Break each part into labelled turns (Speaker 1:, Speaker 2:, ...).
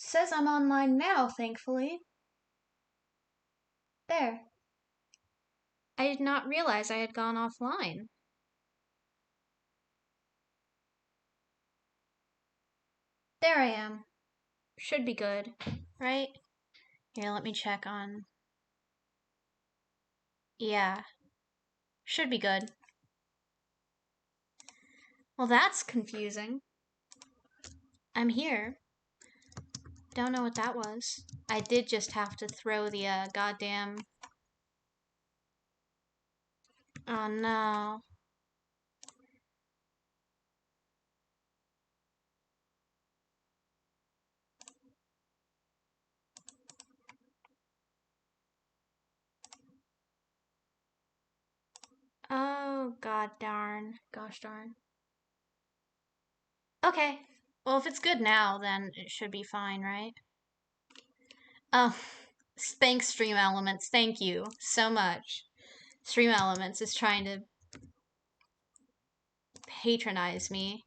Speaker 1: Says I'm online now, thankfully. There. I did not realize I had gone offline. There I am. Should be good, right? Here, let me check on... Yeah. Should be good. Well, that's confusing. I'm here. Don't know what that was. I did just have to throw the goddamn... Oh no. Oh, god darn. Gosh darn. Okay. Well, if it's good now, then it should be fine, right? Oh, thanks, Stream Elements. Thank you so much. Stream Elements is trying to patronize me.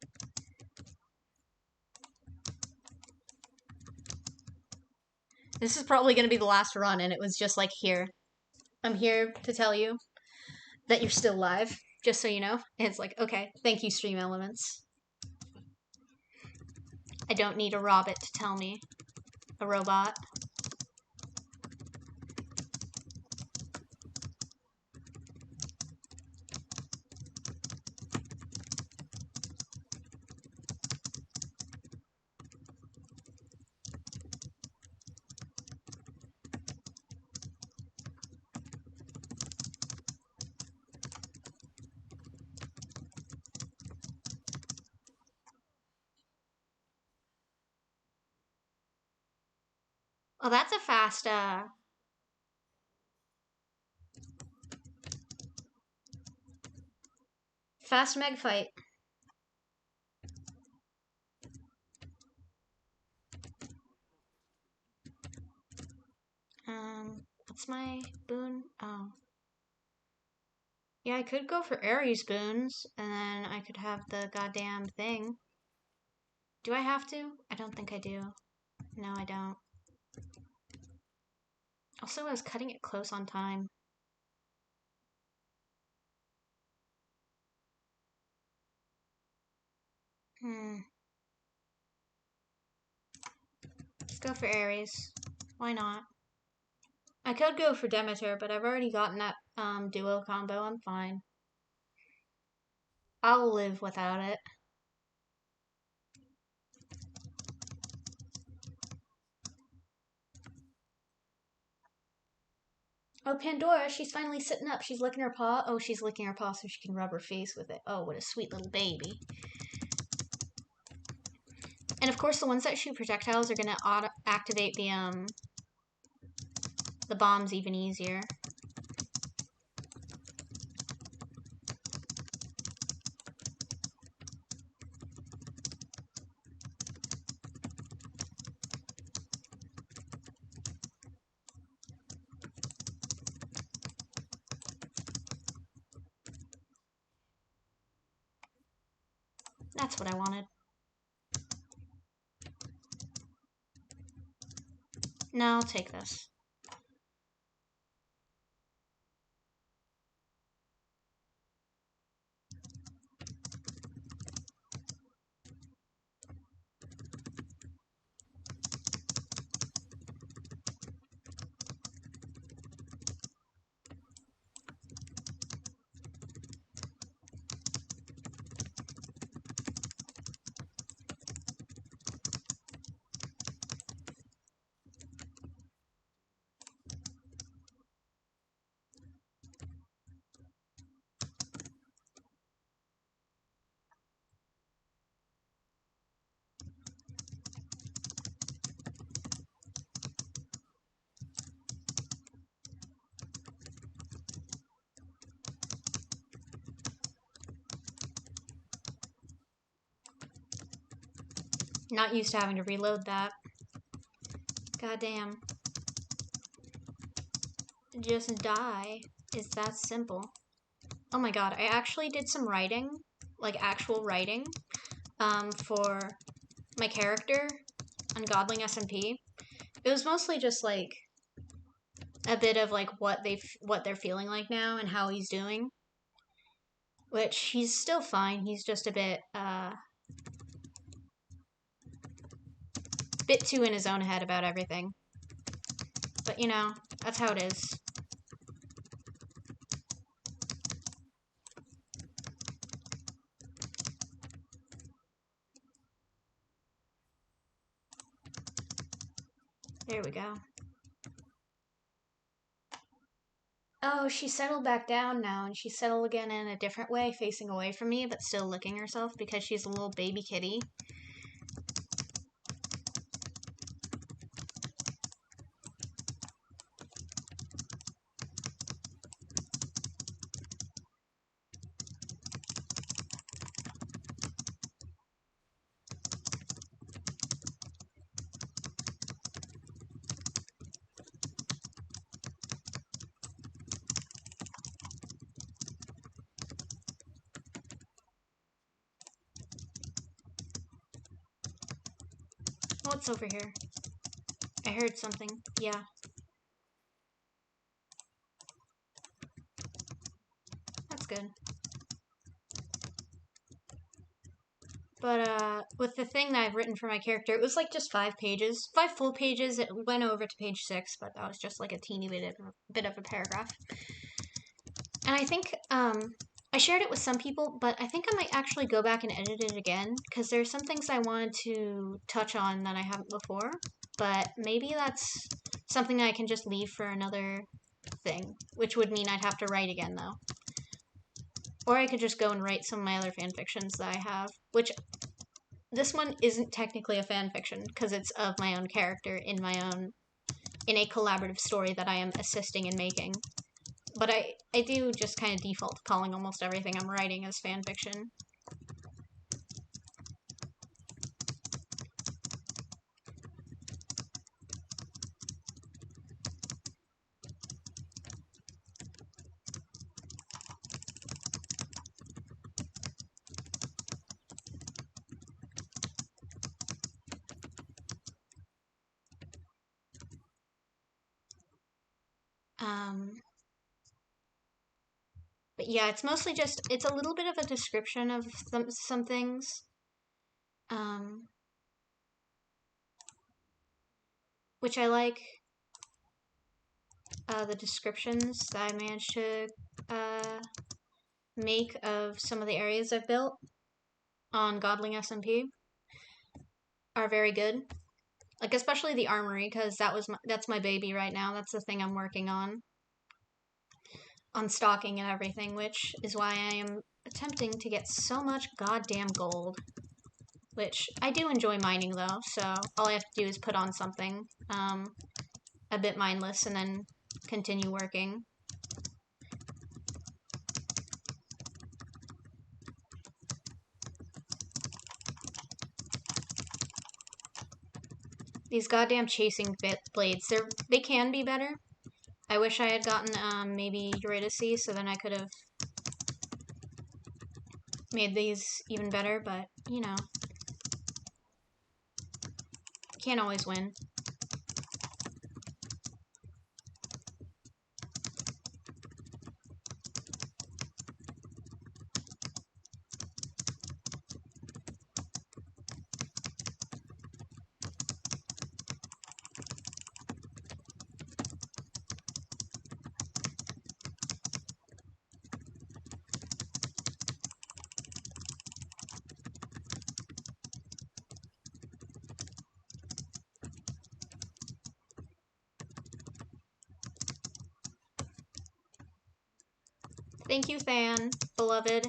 Speaker 1: This is probably going to be the last run, and it was just like, here. I'm here to tell you that you're still live, just so you know. And it's like, okay, thank you, Stream Elements. I don't need a robot to tell me. A robot. Oh, that's a fast, fast meg fight. What's my boon? Oh. Yeah, I could go for Ares boons, and then I could have the goddamn thing. Do I have to? I don't think I do. No, I don't. Also, I was cutting it close on time. Let's go for Ares. Why not? I could go for Demeter, but I've already gotten that duo combo. I'm fine. I'll live without it. Oh, Pandora, she's finally sitting up. She's licking her paw. Oh, she's licking her paw so she can rub her face with it. Oh, what a sweet little baby. And of course, the ones that shoot projectiles are gonna activate the bombs even easier. That's what I wanted. No, I'll take this. Not used to having to reload that. Goddamn. Just die. It's that simple. Oh my god, I actually did some writing, like actual writing, for my character on Godling SMP. It was mostly just like a bit of like what they're feeling like now and how he's doing. Which he's still fine. He's just a bit too in his own head about everything. But you know, that's how it is. There we go. Oh, she settled back down now, and she's settled again in a different way, facing away from me, but still licking herself because she's a little baby kitty. What's over here? I heard something. Yeah. That's good. But, with the thing that I've written for my character, it was like just 5 pages. 5 full pages. It went over to page 6, but that was just like a teeny bit of a paragraph. And I think, I shared it with some people, but I think I might actually go back and edit it again, because there's some things I wanted to touch on that I haven't before, but maybe that's something that I can just leave for another thing, which would mean I'd have to write again, though. Or I could just go and write some of my other fanfictions that I have, which this one isn't technically a fanfiction, because it's of my own character in a collaborative story that I am assisting in making. But I do just kind of default calling almost everything I'm writing as fanfiction. But yeah, it's mostly just, it's a little bit of a description of some things. Which I like. The descriptions that I managed to make of some of the areas I've built on Godling SMP are very good. Like, especially the armory, because that's my baby right now. That's the thing I'm working on stocking and everything, which is why I am attempting to get so much goddamn gold. Which, I do enjoy mining, though, so all I have to do is put on something a bit mindless and then continue working. These goddamn chasing blades, they can be better. I wish I had gotten maybe Eurydice, so then I could have made these even better, but, you know. Can't always win. Thank you, Than, beloved.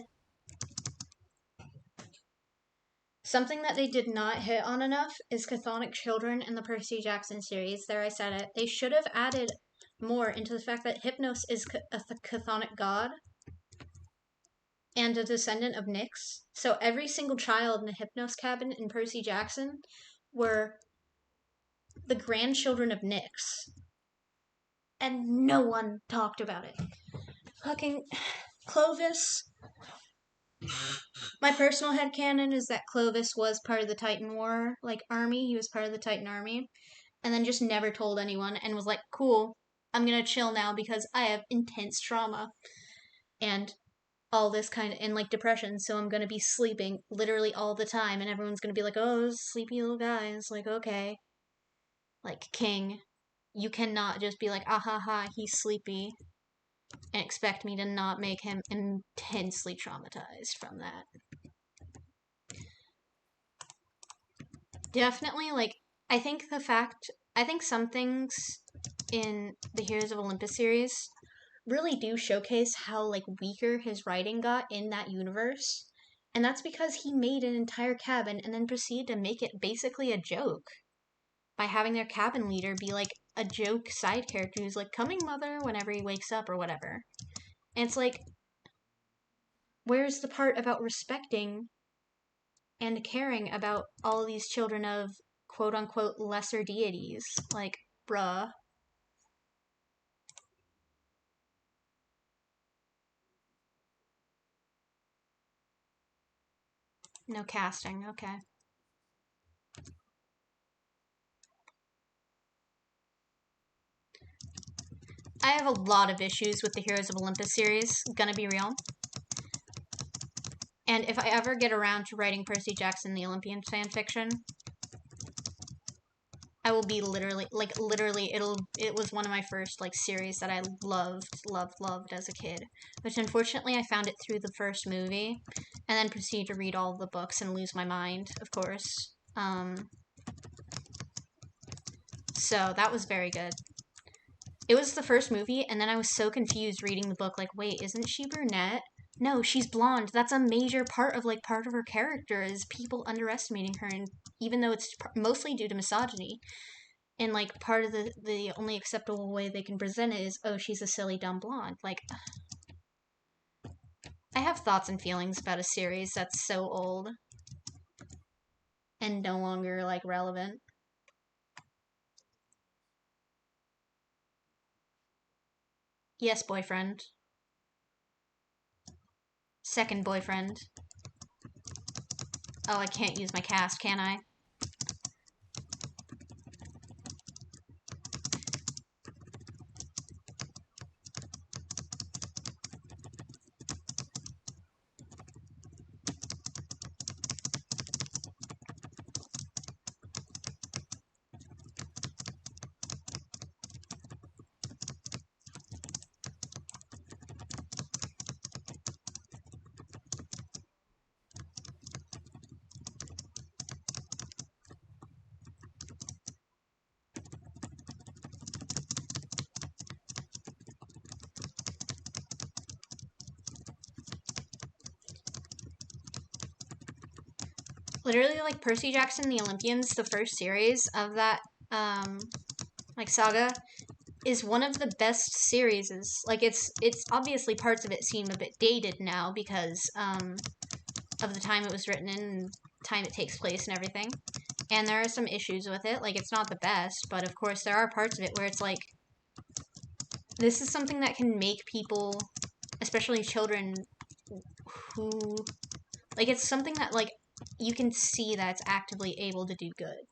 Speaker 1: Something that they did not hit on enough is chthonic children in the Percy Jackson series. There, I said it. They should have added more into the fact that Hypnos is a chthonic god and a descendant of Nyx. So every single child in the Hypnos cabin in Percy Jackson were the grandchildren of Nyx. And no one talked about it. Fucking Clovis My personal headcanon is that Clovis was part of the Titan War, like, army. He was part of the Titan army. And then just never told anyone and was like, cool, I'm gonna chill now because I have intense trauma. And all this kind of, and like depression, so I'm gonna be sleeping literally all the time, and everyone's gonna be like, oh, sleepy little guy. And it's like, okay. Like, King, you cannot just be like, ah ha ha, he's sleepy, and expect me to not make him intensely traumatized from that. Definitely, like, I think some things in the Heroes of Olympus series really do showcase how, like, weaker his writing got in that universe. And that's because he made an entire cabin and then proceeded to make it basically a joke by having their cabin leader be like a joke side character who's like, coming mother, whenever he wakes up or whatever. And it's like, where's the part about respecting and caring about all these children of quote unquote lesser deities? Like, bruh. No casting, okay. I have a lot of issues with the Heroes of Olympus series, gonna be real. And if I ever get around to writing Percy Jackson the Olympian fanfiction, I will be literally, it was one of my first, like, series that I loved as a kid. Which, unfortunately, I found it through the first movie, and then proceeded to read all the books and lose my mind, of course. So, that was very good. It was the first movie, and then I was so confused reading the book, like, wait, isn't she brunette? No, she's blonde. That's a major part of her character, is people underestimating her, and even though it's mostly due to misogyny, and, like, part of the only acceptable way they can present it is, oh, she's a silly, dumb blonde. Like, I have thoughts and feelings about a series that's so old and no longer, like, relevant. Yes, boyfriend. Second boyfriend. Oh, I can't use my cast, can I? Literally, like, Percy Jackson the Olympians, the first series of that, like, saga, is one of the best series. Like, it's obviously parts of it seem a bit dated now because, of the time it was written in and time it takes place and everything. And there are some issues with it. Like, it's not the best, but of course there are parts of it where it's like, this is something that can make people, especially children, who, like, it's something that, like, you can see that it's actively able to do good.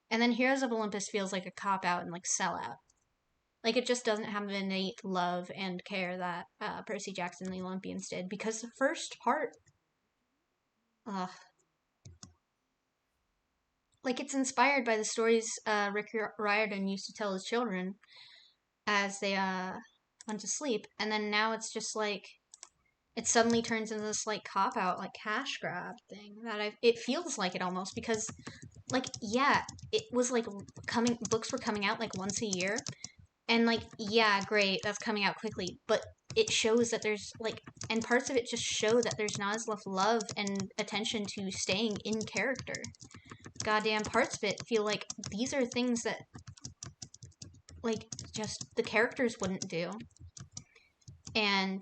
Speaker 1: And then Heroes of Olympus feels like a cop-out and, like, sellout. Like, it just doesn't have the innate love and care that Percy Jackson and the Olympians did, because the first part, ugh. Like, it's inspired by the stories Rick Riordan used to tell his children as they went to sleep, and then now it's just like, it suddenly turns into this, like, cop-out, like, cash grab thing that it feels like it almost, because, like, yeah, it was like books were coming out like once a year, and, like, yeah, great, that's coming out quickly, but it shows that there's, like, and parts of it just show that there's not as much love and attention to staying in character. Goddamn, parts of it feel like these are things that, like, just the characters wouldn't do. And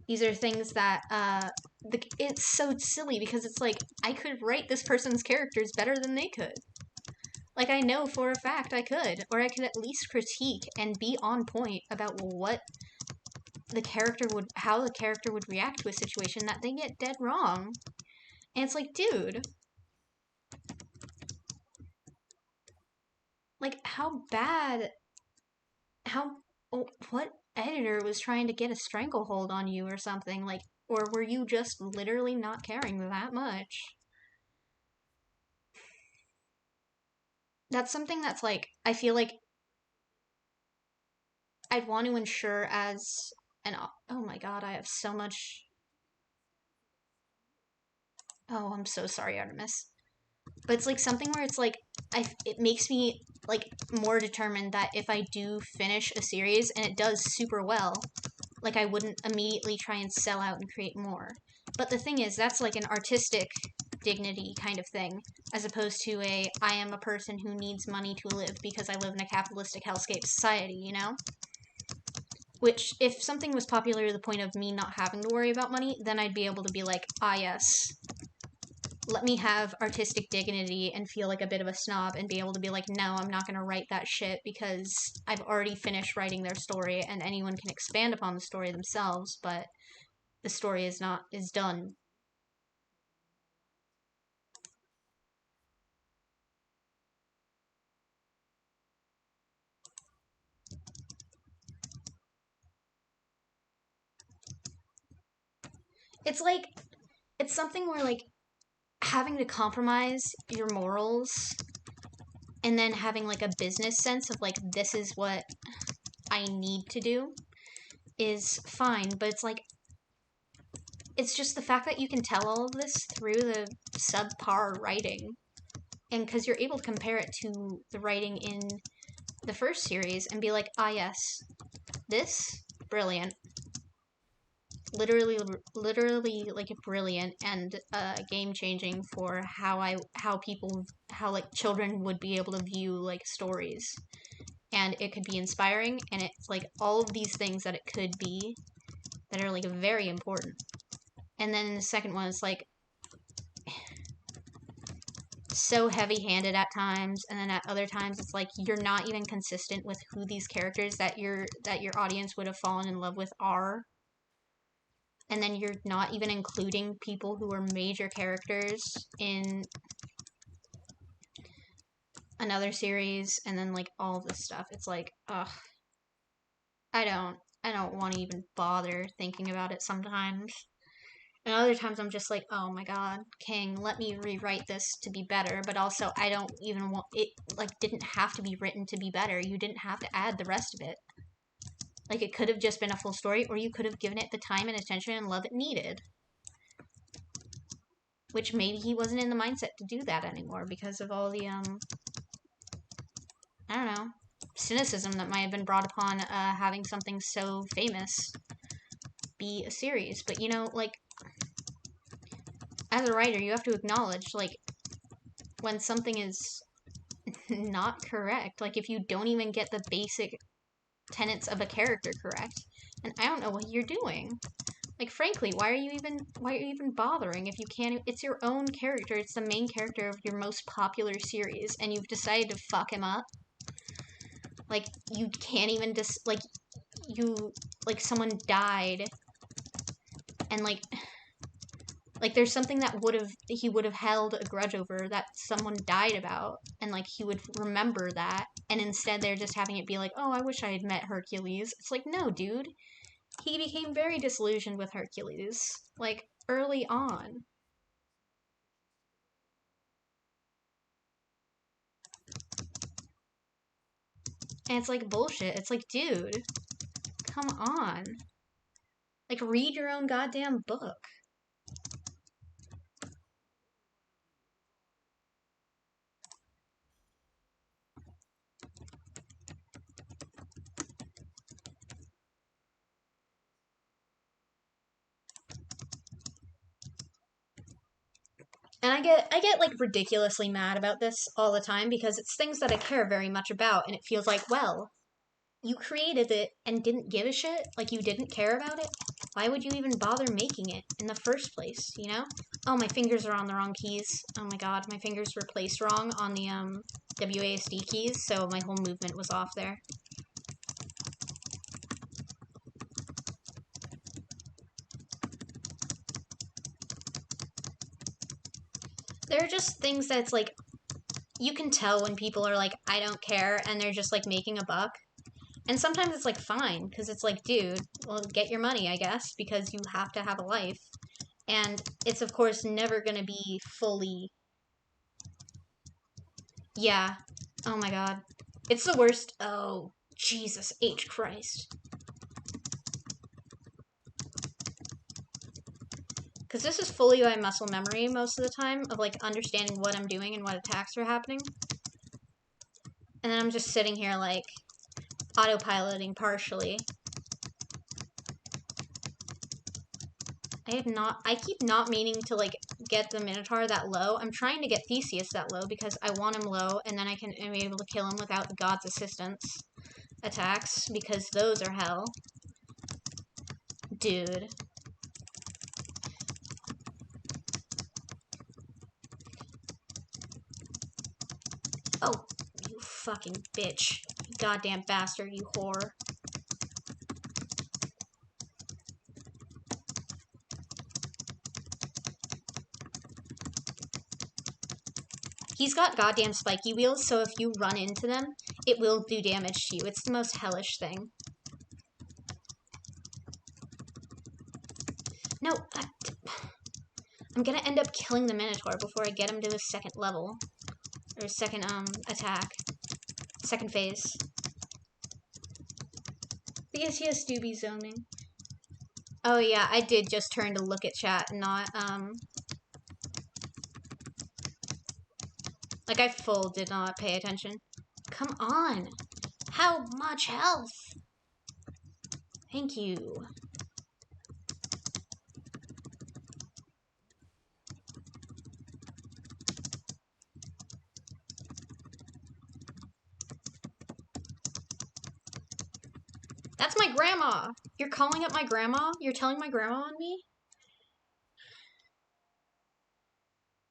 Speaker 1: these are things that, it's so silly because it's like, I could write this person's characters better than they could. Like, I know for a fact I could. Or I could at least critique and be on point about what how the character would react to a situation that they get dead wrong. And it's like, dude, like, what editor was trying to get a stranglehold on you or something? Like, or were you just literally not caring that much? That's something that's like, I feel like I'd want to ensure as an, oh my god, I have so much. Oh, I'm so sorry, Artemis. But it's like something where it's like, it makes me like more determined that if I do finish a series and it does super well, like I wouldn't immediately try and sell out and create more. But the thing is, that's like an artistic dignity kind of thing, as opposed to I am a person who needs money to live because I live in a capitalistic hellscape society, you know? Which, if something was popular to the point of me not having to worry about money, then I'd be able to be like, ah yes, let me have artistic dignity and feel like a bit of a snob and be able to be like, no, I'm not going to write that shit because I've already finished writing their story and anyone can expand upon the story themselves, but the story is done. It's like, it's something where like having to compromise your morals and then having like a business sense of like, this is what I need to do is fine, but it's like, it's just the fact that you can tell all of this through the subpar writing. And because you're able to compare it to the writing in the first series and be like, ah, yes, this, brilliant. Literally, like brilliant and game changing for how like children would be able to view like stories. And it could be inspiring, and it's like all of these things that it could be that are like very important. And then the second one is like so heavy-handed at times, and then at other times it's like you're not even consistent with who these characters that your audience would have fallen in love with are. And then you're not even including people who are major characters in another series, and then like all of this stuff. It's like, ugh. I don't want to even bother thinking about it sometimes. And other times I'm just like, oh my god, King, let me rewrite this to be better. But also, I don't even want it, like, didn't have to be written to be better. You didn't have to add the rest of it. Like, it could have just been a full story, or you could have given it the time and attention and love it needed. Which maybe he wasn't in the mindset to do that anymore because of all the, I don't know, cynicism that might have been brought upon having something so famous be a series. But, you know, like, as a writer, you have to acknowledge, like, when something is not correct. Like, if you don't even get the basic tenets of a character correct, and I don't know what you're doing. Like, frankly, why are you even bothering if you can't? It's your own character. It's the main character of your most popular series, and you've decided to fuck him up. Like, you can't even someone died, and like there's something that he would have held a grudge over that someone died about, and like he would remember that, and instead they're just having it be like, oh, I wish I had met Hercules. It's like, no, dude, he became very disillusioned with Hercules like early on. And it's like bullshit. It's like, dude, come on, like read your own goddamn book. And I get like ridiculously mad about this all the time because it's things that I care very much about, and it feels like, well, you created it and didn't give a shit, like you didn't care about it. Why would you even bother making it in the first place, you know? Oh, my fingers are on the wrong keys. Oh my god, my fingers were placed wrong on the WASD keys, so my whole movement was off there. There are just things that's like, you can tell when people are like, I don't care, and they're just like making a buck. And sometimes it's like fine, because it's like, dude, well, get your money, I guess, because you have to have a life. And it's of course never gonna be fully. Yeah. Oh my god. It's the worst. Oh, Jesus H. Christ. Because this is fully by muscle memory most of the time, of like understanding what I'm doing and what attacks are happening. And then I'm just sitting here like autopiloting partially. I keep not meaning to like get the Minotaur that low. I'm trying to get Theseus that low because I want him low and then I'm able to kill him without the god's assistance attacks because those are hell. Dude. Oh, you fucking bitch. You goddamn bastard, you whore. He's got goddamn spiky wheels, so if you run into them, it will do damage to you. It's the most hellish thing. No, I'm gonna end up killing the Minotaur before I get him to his second level. Or his second, attack. Second phase. Theseus do be zoning. Oh yeah, I did just turn to look at chat, not, like I full did not pay attention. Come on! How much health? Thank you. That's my grandma! You're calling up my grandma? You're telling my grandma on me?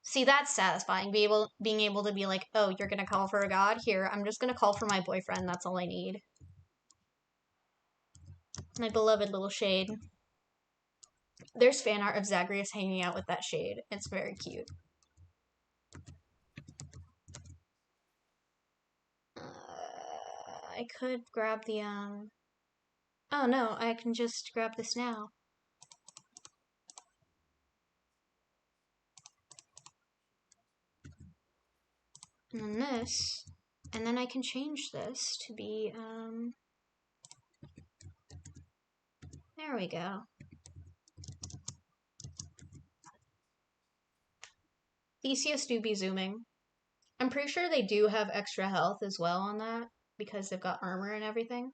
Speaker 1: See, that's satisfying. Being able to be like, oh, you're gonna call for a god? Here, I'm just gonna call for my boyfriend. That's all I need. My beloved little shade. There's fan art of Zagreus hanging out with that shade. It's very cute. I could grab the, Oh no, I can just grab this now. And then this. And then I can change this to be, There we go. Theseus do be zooming. I'm pretty sure they do have extra health as well on that, because they've got armor and everything.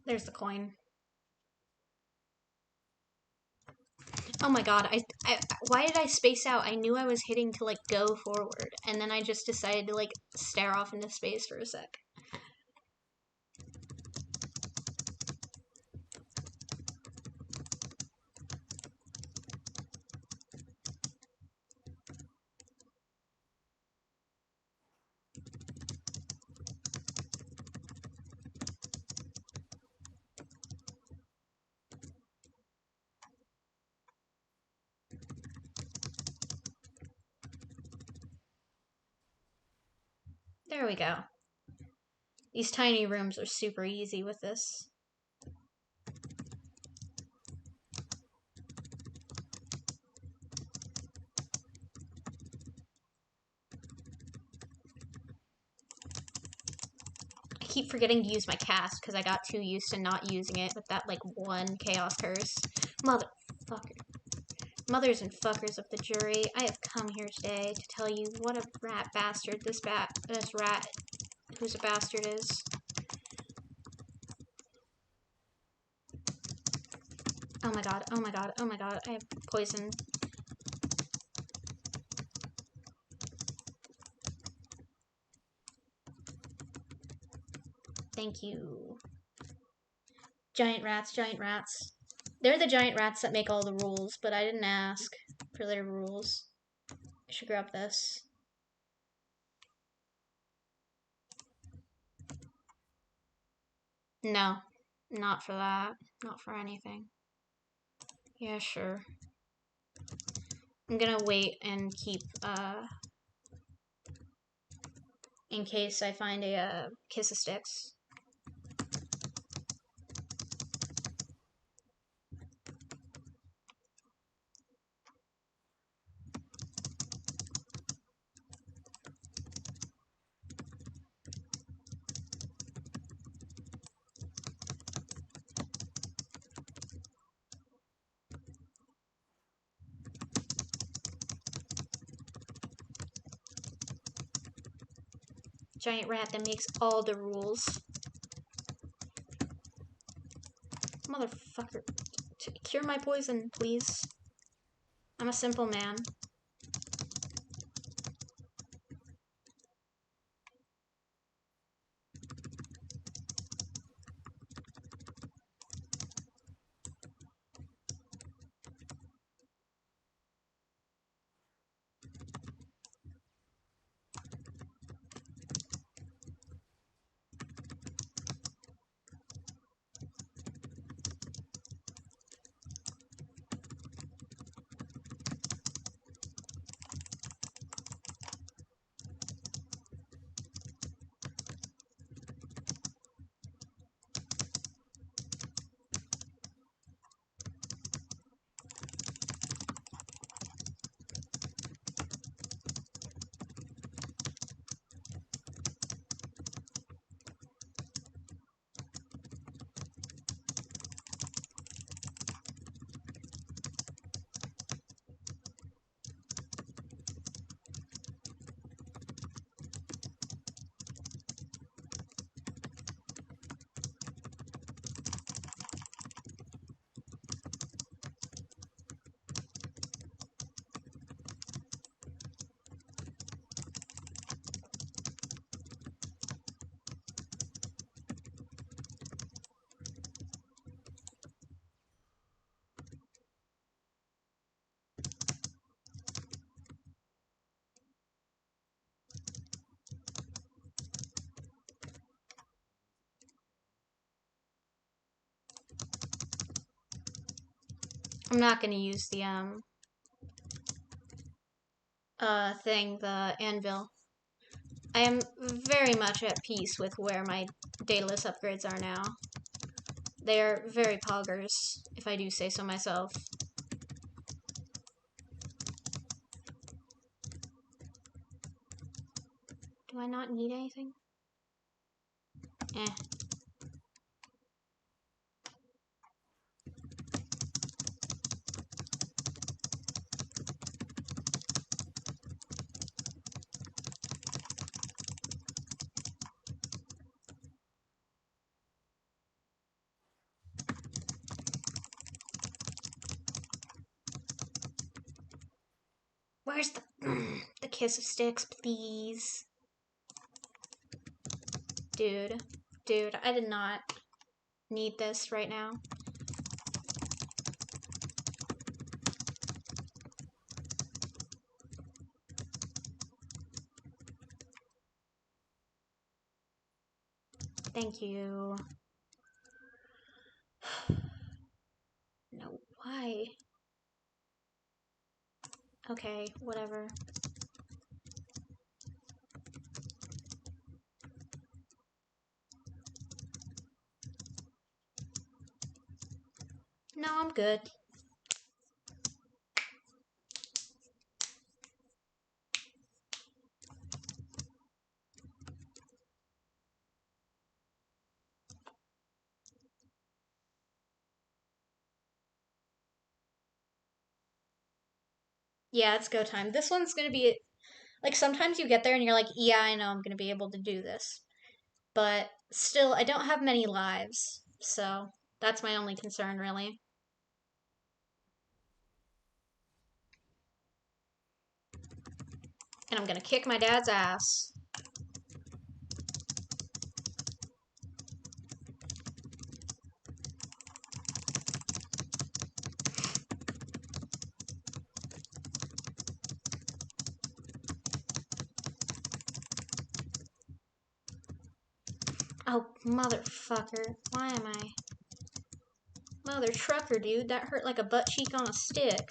Speaker 1: There's the coin. Oh my god, why did I space out? I knew I was hitting to, like, go forward, and then I just decided to, like, stare off into space for a sec. There we go. These tiny rooms are super easy with this. I keep forgetting to use my cast because I got too used to not using it with that, like, one chaos curse. Motherfucker. Mothers and fuckers of the jury, I have come here today to tell you what a rat bastard this rat who's a bastard is. Oh my god, oh my god, oh my god, I have poison. Thank you. Giant rats, giant rats. They're the giant rats that make all the rules, but I didn't ask for their rules. I should grab this. No, not for that. Not for anything. Yeah, sure. I'm gonna wait and keep, in case I find a, Kiss of Sticks. Giant rat that makes all the rules. Motherfucker. Cure my poison, please. I'm a simple man. I'm not gonna use the, the anvil. I am very much at peace with where my Daedalus upgrades are now. They are very poggers, if I do say so myself. Do I not need anything? Eh. Where's the the Kiss of Sticks, please? Dude, I did not need this right now. Thank you. No, why? Okay, whatever. No, I'm good. Yeah, it's go time. This one's gonna be, like, sometimes you get there and you're like, yeah, I know I'm gonna be able to do this. But still, I don't have many lives, so that's my only concern, really. And I'm gonna kick my dad's ass. Oh, motherfucker. Why am I... Mother trucker, dude. That hurt like a butt cheek on a stick.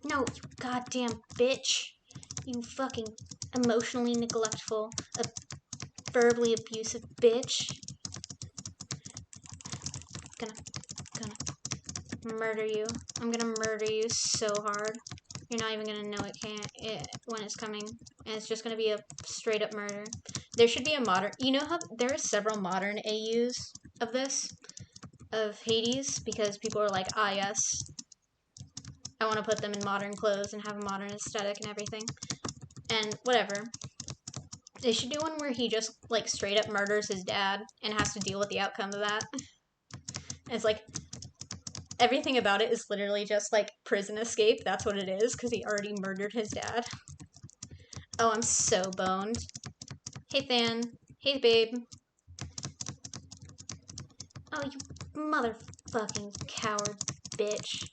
Speaker 1: No, you goddamn bitch. You fucking emotionally neglectful, verbally abusive bitch. Gonna murder you. I'm gonna murder you so hard. You're not even gonna know when it's coming. And it's just gonna be a straight up murder. There should be a modern... You know how there are several modern AUs of this? Of Hades? Because people are like, ah yes, I want to put them in modern clothes and have a modern aesthetic and everything. And whatever. They should do one where he just, like, straight up murders his dad and has to deal with the outcome of that. And it's like, everything about it is literally just, like, prison escape. That's what it is, because he already murdered his dad. Oh, I'm so boned. Hey, Than. Hey, babe. Oh, you motherfucking coward bitch.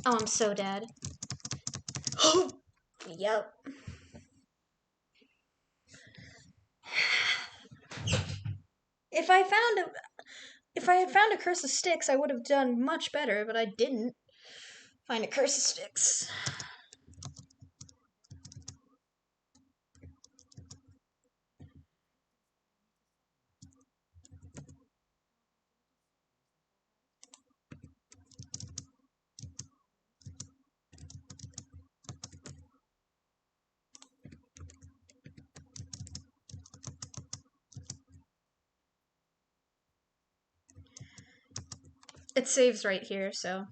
Speaker 1: Oh, I'm so dead. Yep. If I had found a Curse of Sticks, I would have done much better, but I didn't find a Curse of Sticks. It saves right here, so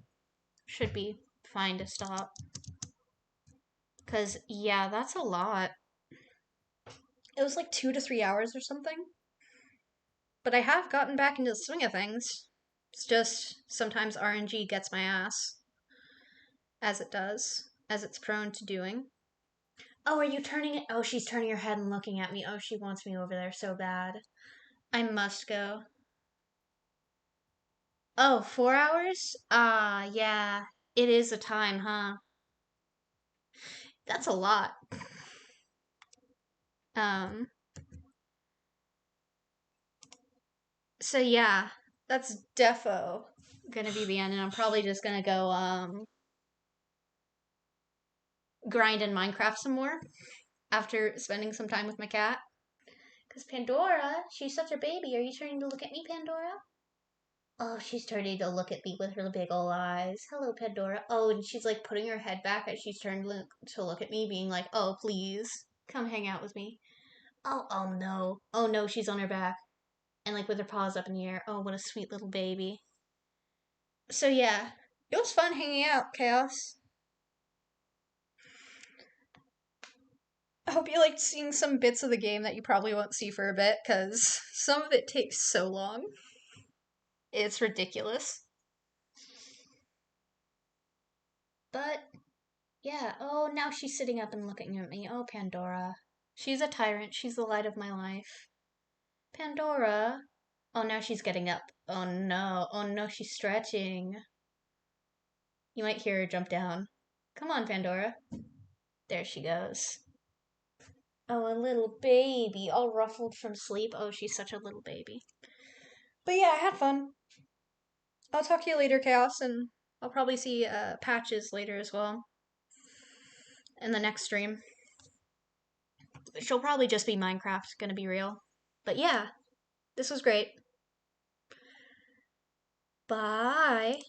Speaker 1: should be fine to stop. Because, yeah, that's a lot. It was like 2 to 3 hours or something. But I have gotten back into the swing of things. It's just sometimes RNG gets my ass. As it does. As it's prone to doing. Oh, are you turning it? Oh, she's turning her head and looking at me. Oh, she wants me over there so bad. I must go. Oh, 4 hours? Ah, yeah. It is a time, huh? That's a lot. So yeah, that's defo gonna be the end, and I'm probably just gonna go, grind in Minecraft some more after spending some time with my cat. Because Pandora, she's such a baby. Are you turning to look at me, Pandora? Oh, she's turning to look at me with her big ol' eyes. Hello, Pandora. Oh, and she's like putting her head back as she's turned to look at me, being like, oh, please, come hang out with me. Oh no. Oh no, she's on her back. And like with her paws up in the air. Oh, what a sweet little baby. So yeah, it was fun hanging out, Chaos. I hope you liked seeing some bits of the game that you probably won't see for a bit, because some of it takes so long. It's ridiculous. But, yeah. Oh, now she's sitting up and looking at me. Oh, Pandora. She's a tyrant. She's the light of my life. Pandora. Oh, now she's getting up. Oh no. Oh no, she's stretching. You might hear her jump down. Come on, Pandora. There she goes. Oh, a little baby, all ruffled from sleep. Oh, she's such a little baby. But yeah, I had fun. I'll talk to you later, Chaos, and I'll probably see Patches later as well. In the next stream. She'll probably just be Minecraft, gonna be real. But yeah, this was great. Bye.